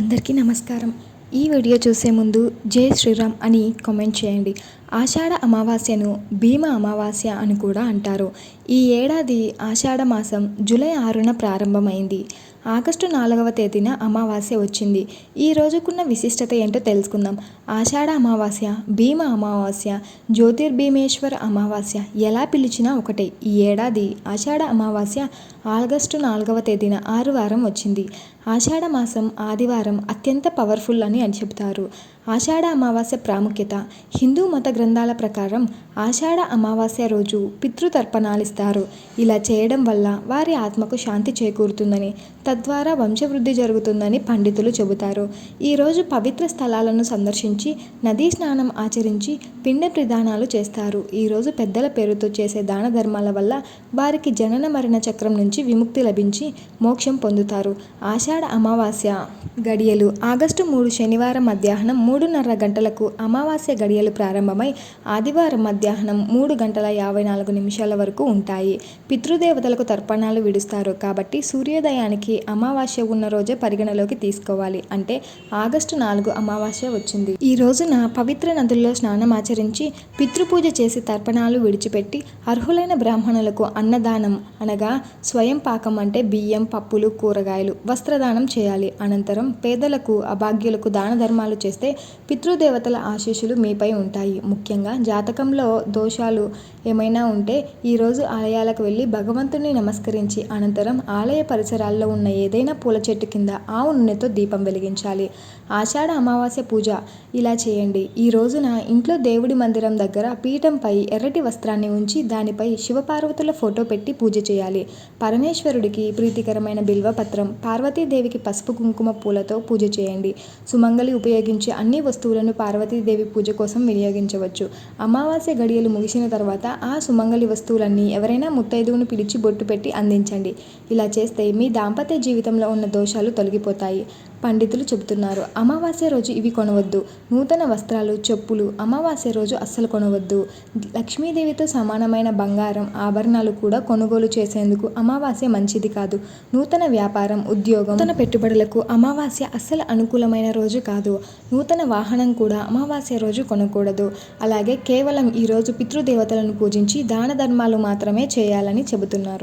అందరికీ నమస్కారం. ఈ వీడియో చూసే ముందు జై శ్రీరామ్ అని కామెంట్ చేయండి. ఆషాఢ అమావాస్యను భీమ అమావాస్య అని కూడా అంటారు. ఈ ఏడాది ఆషాఢ మాసం జూలై 6న ప్రారంభమైంది. ఆగస్టు 4వ తేదీన అమావాస్య వచ్చింది. ఈ రోజుకున్న విశిష్టత ఏంటో తెలుసుకుందాం. ఆషాఢ అమావాస్య, భీమ అమావాస్య, జ్యోతిర్భీమేశ్వర అమావాస్య ఎలా పిలిచినా ఒకటే. ఈ ఏడాది ఆషాఢ అమావాస్య ఆగస్టు 4వ తేదీన ఆదివారం వచ్చింది. ఆషాఢ మాసం ఆదివారం అత్యంత పవర్ఫుల్ అని చెబుతారు. ఆషాఢ అమావాస్య ప్రాముఖ్యత. హిందూ మత గ్రంథాల ప్రకారం ఆషాఢ అమావాస్య రోజు పితృతర్పణాలిస్తారు. ఇలా చేయడం వల్ల వారి ఆత్మకు శాంతి చేకూరుతుందని, తద్వారా వంశవృద్ధి జరుగుతుందని పండితులు చెబుతారు. ఈరోజు పవిత్ర స్థలాలను సందర్శించి నదీ స్నానం ఆచరించి పిండ ప్రదానాలు చేస్తారు. ఈరోజు పెద్దల పేరుతో చేసే దాన ధర్మాల వల్ల వారికి జనన మరణ చక్రం నుంచి విముక్తి లభించి మోక్షం పొందుతారు. ఆషాఢ అమావాస్య గడియలు. ఆగస్టు 3 శనివారం మధ్యాహ్నం 3:30 గంటలకు అమావాస్య గడియలు ప్రారంభమై ఆదివారం మధ్యాహ్నం 3:54 వరకు ఉంటాయి. పితృదేవతలకు తర్పణాలు విడుస్తారు కాబట్టి సూర్యోదయానికి అమావాస్య ఉన్న రోజే పరిగణలోకి తీసుకోవాలి. అంటే ఆగస్టు 4 అమావాస్య వచ్చింది. ఈ రోజున పవిత్ర నదుల్లో స్నానం ఆచరించి పితృపూజ చేసి తర్పణాలు విడిచిపెట్టి అర్హులైన బ్రాహ్మణులకు అన్నదానం అనగా స్వయం పాకం అంటే బియ్యం, పప్పులు, కూరగాయలు, వస్త్రదానం చేయాలి. అనంతరం పేదలకు, అభాగ్యులకు దాన ధర్మాలు చేస్తే పితృదేవతల ఆశీస్సులు మీపై ఉంటాయి. ముఖ్యంగా జాతకంలో దోషాలు ఏమైనా ఉంటే ఈరోజు ఆలయాలకు వెళ్ళి భగవంతుని నమస్కరించి అనంతరం ఆలయ పరిసరాల్లో ఉన్న ఏదైనా పూల చెట్టు కింద ఆవు నూనెతో దీపం వెలిగించాలి. ఆషాఢ అమావాస్య పూజ ఇలా చేయండి. ఈ రోజున ఇంట్లో దేవుడి మందిరం దగ్గర పీఠంపై ఎర్రటి వస్త్రాన్ని ఉంచి దానిపై శివపార్వతుల ఫోటో పెట్టి పూజ చేయాలి. పరమేశ్వరుడికి ప్రీతికరమైన బిల్వపత్రం, పార్వతీదేవికి పసుపు కుంకుమ పూలతో పూజ చేయండి. సుమంగళి ఉపయోగించే అన్ని వస్తువులను పార్వతీదేవి పూజ కోసం వినియోగించవచ్చు. అమావాస్య గడియలు ముగిసిన తర్వాత ఆ సుమంగళి వస్తువులన్నీ ఎవరైనా ముత్తైదువును పిలిచి బొట్టు పెట్టి అందించండి. ఇలా చేస్తే మీ దాంపత్య జీవితంలో ఉన్న దోషాలు తొలగిపోతాయి. పండితులు చెబుతున్నారు. అమావాస్య రోజు ఇవి కొనవద్దు. నూతన వస్త్రాలు, చెప్పులు అమావాస్య రోజు అస్సలు కొనవద్దు. లక్ష్మీదేవితో సమానమైన బంగారం, ఆభరణాలు కూడా కొనుగోలు చేసేందుకు అమావాస్య మంచిది కాదు. నూతన వ్యాపారం, ఉద్యోగం, నూతన పెట్టుబడులకు అమావాస్య అస్సలు అనుకూలమైన రోజు కాదు. నూతన వాహనం కూడా అమావాస్య రోజు కొనకూడదు. అలాగే కేవలం ఈ రోజు పితృదేవతలను పూజించి దాన ధర్మాలు మాత్రమే చేయాలని చెబుతున్నారు.